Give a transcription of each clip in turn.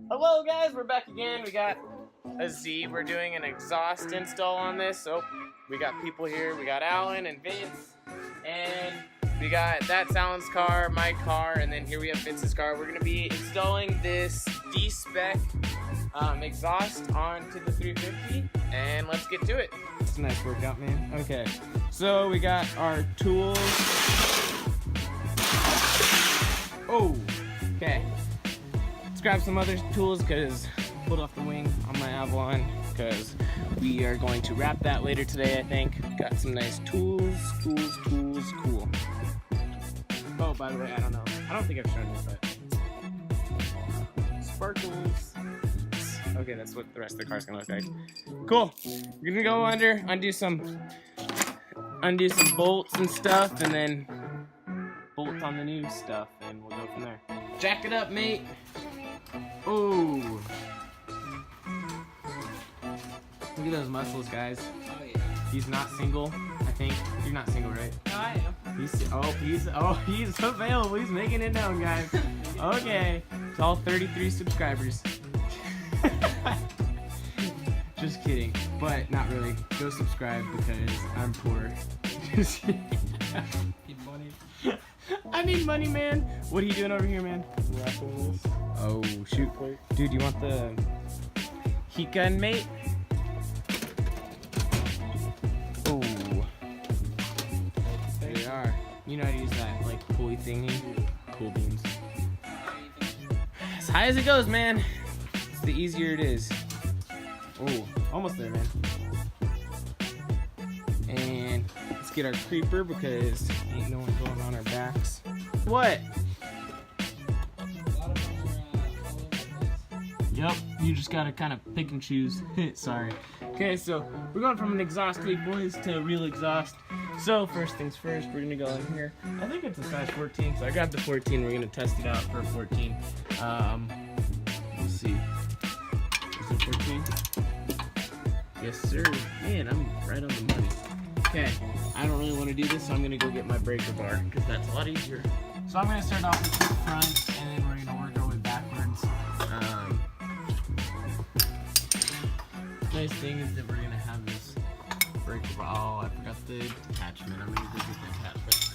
Hello guys, we're back again. We got a Z. We're doing an exhaust install on this. So we got people here. We got Alan and Vince, and we got that's Alan's car, my car, and then here we have Vince's car. We're gonna be installing this D-Spec exhaust onto the 350, and let's get to it. It's a nice workout, man. Okay, so we got our tools. Oh, okay. Let's grab some other tools because pulled off the wing on my Avalon because we are going to wrap that later today, I think. Got some nice tools, cool. Oh, by the way, I don't know. I don't think I've shown you, but sparkles. Okay, that's what the rest of the car's gonna look like. Cool. We're gonna go undo some bolts and stuff, and then bolt on the new stuff, and we'll go from there. Jack it up, mate. Oh. Look at those muscles, guys. Oh yeah. He's not single, I think. You're not single, right? No, I am. He's available. He's making it known, guys. Okay. It's all 33 subscribers. Just kidding, but not really. Go subscribe because I'm poor. Just kidding. Need money. I need money, man. What are you doing over here, man? Wrapping this. Oh, shoot. Dude, you want the heat gun, mate? Oh. There they are. You know how to use that, like, pulley thingy? Cool beans. As high as it goes, man. It's the easier it is. Oh, almost there, man. And let's get our creeper because ain't no one going on our backs. What? Yep, you just gotta kind of pick and choose. Sorry. Okay, so we're going from an exhaust leak, boys, to a real exhaust. So first things first, we're gonna go in here. I think it's a size 14, so I grabbed the 14. We're gonna test it out for a 14. We'll see. Is it 14? Yes, sir. Man, I'm right on the money. Okay, I don't really want to do this, so I'm gonna go get my breaker bar because that's a lot easier. So I'm gonna start off with the front, and then we're gonna work our way backwards. Nice thing is that we're gonna have this breaker bar. Oh, I forgot the attachment. I'm gonna go get the attachment.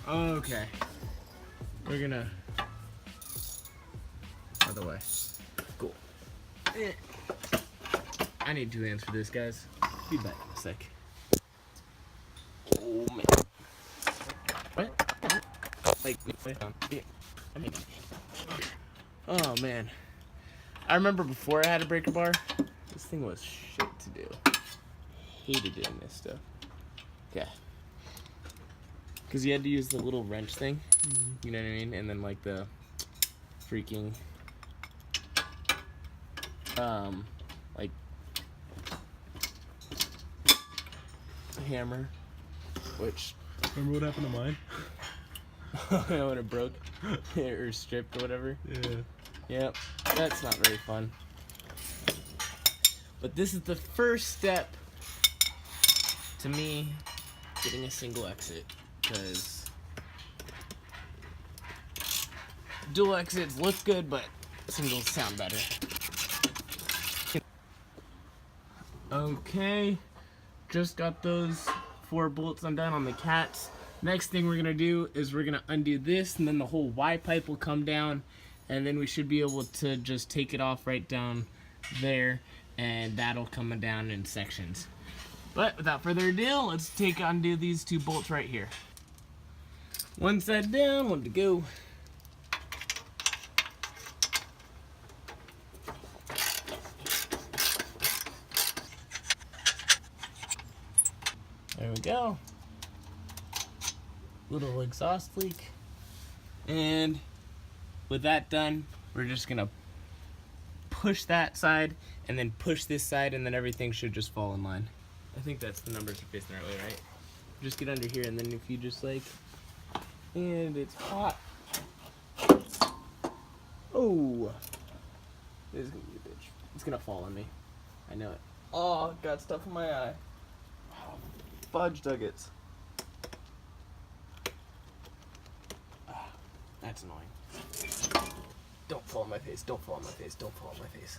Okay, we're gonna other way. Cool. I need 2 hands for this, guys. Be back in a sec. Oh man. What? Like, oh man. I remember before I had a breaker bar, this thing was shit to do. Hated doing this stuff. Okay. Because you had to use the little wrench thing. You know what I mean? And then like the freaking like hammer, which Remember what happened to mine? when it broke or stripped or whatever. Yeah. Yep, that's not very fun. But this is the first step to me getting a single exit, because dual exits look good, but singles sound better. Okay, just got those 4 bolts undone on the cats. Next thing we're gonna do is we're gonna undo this, and then the whole Y pipe will come down, and then we should be able to just take it off right down there, and that'll come down in sections. But without further ado, let's undo these 2 bolts right here. One side down, one to go. There we go. Little exhaust leak. And with that done, we're just gonna push that side and then push this side, and then everything should just fall in line. I think that's the numbers are facing the right way, right? Just get under here, and then if you just like, and it's hot. Oh, this is gonna be a bitch. It's gonna fall on me. I know it. Oh, got stuff in my eye. Oh, fudge nuggets. That's annoying. Don't fall on my face. Don't fall on my face. Don't fall on my face.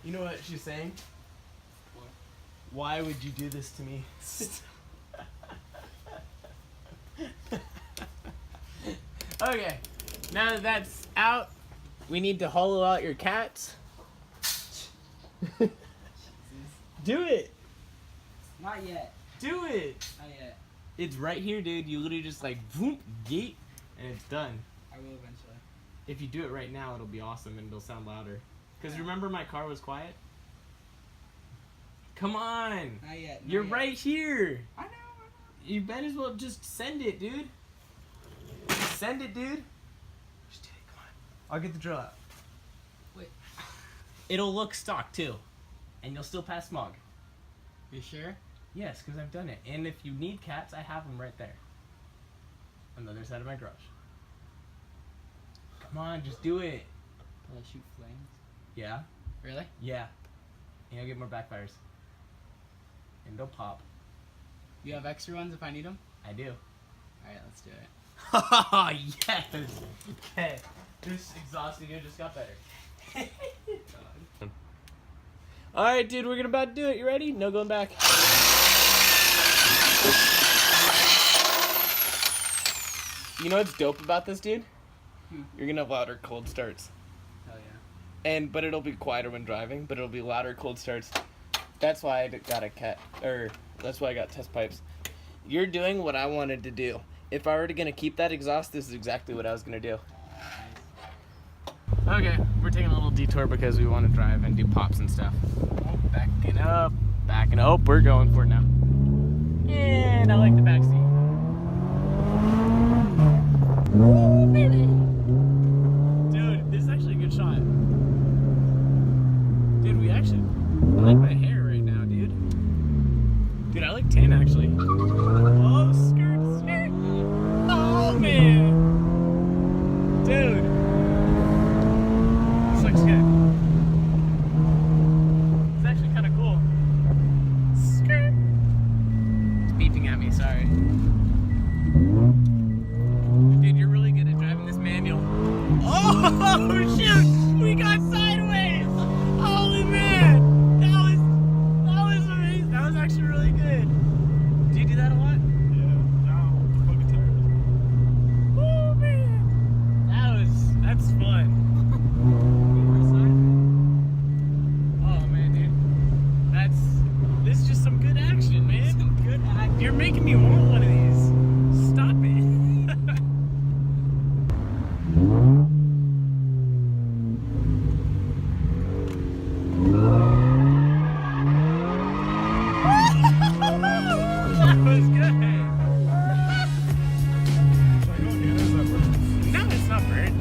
You know what she's saying? What? Why would you do this to me? Okay, now that that's out, we need to hollow out your cats. Do it! Not yet. Do it! Not yet. It's right here, dude. You literally just like, boom, gate, and it's done. I will eventually. If you do it right now, it'll be awesome and it'll sound louder. Because remember my car was quiet? Come on! Not yet. You're right here! I know. You might as well just send it, dude. Send it, dude. Just do it, come on. I'll get the drill out. Wait. It'll look stock, too. And you'll still pass smog. You sure? Yes, because I've done it. And if you need cats, I have them right there. On the other side of my garage. Come on, just do it. Will I shoot flames? Yeah? Really? Yeah. And you'll get more backfires. And they'll pop. You have extra ones if I need them? I do. Alright, let's do it. Oh, yes! Okay. This exhaust video just got better. Alright, dude, we're about to do it. You ready? No going back. You know what's dope about this, dude? You're gonna have louder cold starts. Hell yeah. But it'll be quieter when driving, but it'll be louder cold starts. That's why I got that's why I got test pipes. You're doing what I wanted to do. If I were gonna keep that exhaust, this is exactly what I was gonna do. Okay, we're taking a little detour because we want to drive and do pops and stuff. Backing up, we're going for it now. And I like the back seat. Dude, this is actually a good shot. Dude, I like my hair right now, dude. Dude, I like tan actually. Oh, skirt. Oh, man. Dude. This looks good. It's actually kind of cool. Skirt. It's beeping at me, sorry. Dude, you're really good at driving this manual. Oh, shoot! We got sideways! Holy man! That was amazing. That was actually really good. Do you do that a lot? Fucking tired. Oh, man. That's fun. Oh, man, dude. This is just some good action, man. Some good action. You're making me want one of these. Stop it. That was good. No, it's not burnt.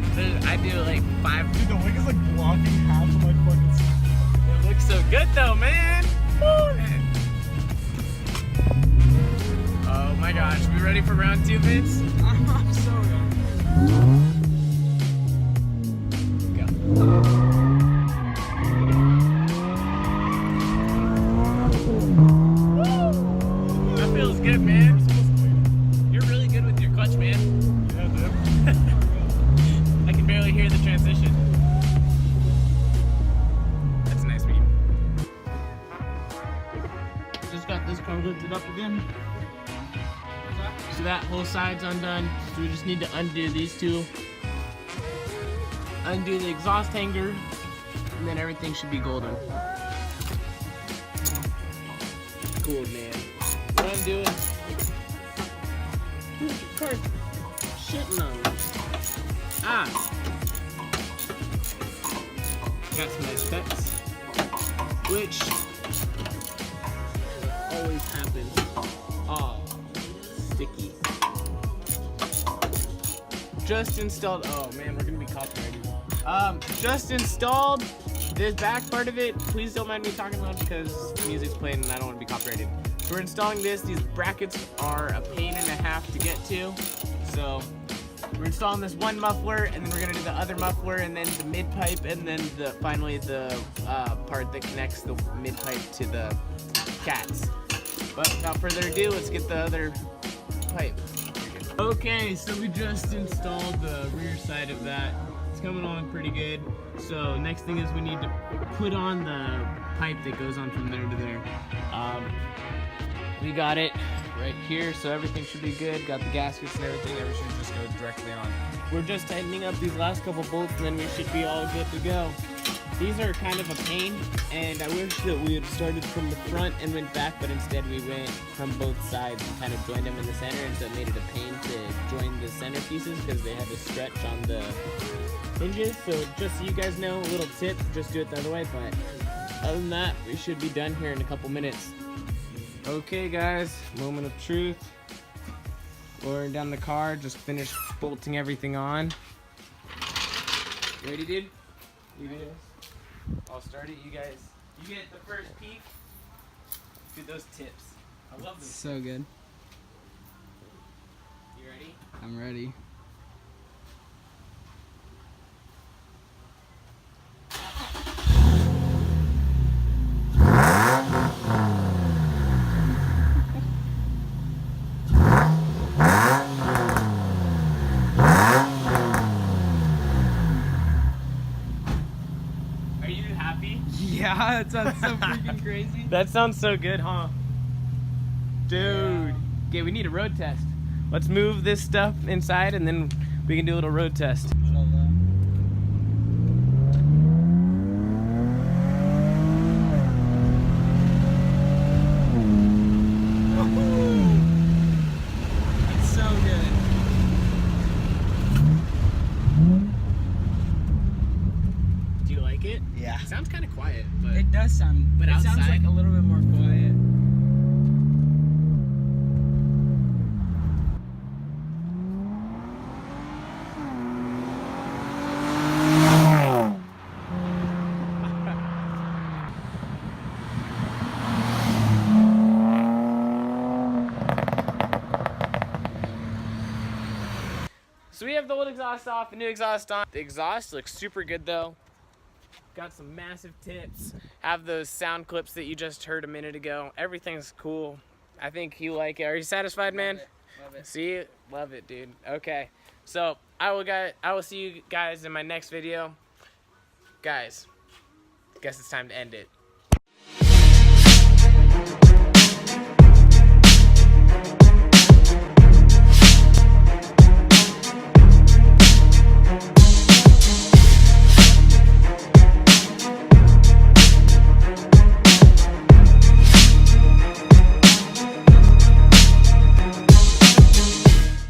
I do like 5. Dude, the wing is like blocking half of my fucking It looks so good though, man. Woo. Oh my gosh, we ready for round 2, Vince? I'm so ready. Go. That feels good, man. You're really good with your clutch, man. Yeah, dude. I can barely hear the transition. That's a nice beat. Just got this car lifted up again. So that whole side's undone. So we just need to undo these two. Undo the exhaust hanger. And then everything should be golden. Cool, man. Undo it. Dude, your car's shitting on me. Ah! Got some nice specs. Which always happens. Oh, sticky. Just installed. Oh man, we're gonna be copyrighted. Just installed this back part of it. Please don't mind me talking loud because music's playing and I don't want to be copyrighted. So we're installing this. These brackets are a pain and a half to get to. So we're installing this one muffler, and then we're gonna do the other muffler, and then the mid pipe, and then finally the part that connects the mid pipe to the cats. But without further ado, let's get the other pipe. Okay, so we just installed the rear side of that. It's coming along pretty good. So next thing is we need to put on the pipe that goes on from there to there. We got it right here, so everything should be good. Got the gaskets and everything. Everything just goes directly on. We're just tightening up these last couple bolts, and then we should be all good to go. These are kind of a pain, and I wish that we had started from the front and went back, but instead we went from both sides and kind of joined them in the center, and so it made it a pain to join the center pieces because they had to stretch on the hinges. So just so you guys know, a little tip, just do it the other way, but other than that, we should be done here in a couple minutes. Okay guys, moment of truth. Lowering down the car, just finished bolting everything on. You ready, dude? You guys? I'll start it, you guys. You get the first peek. Dude, those tips. I love them. So good. You ready? I'm ready. Yeah, that sounds so freaking crazy. That sounds so good, huh? Dude. Okay, we need a road test. Let's move this stuff inside and then we can do a little road test. It's so good. Do you like it? Yeah. It sounds kind of quiet, but It does sound, But it sounds outside? like a little bit more quiet. So we have the old exhaust off, the new exhaust on. The exhaust looks super good though. Got some massive tips. Have those sound clips that you just heard a minute ago. Everything's cool. I think you like it. Are you satisfied, man? Love it. See? Love it, dude. Okay. So I will see you guys in my next video. Guys, guess it's time to end it.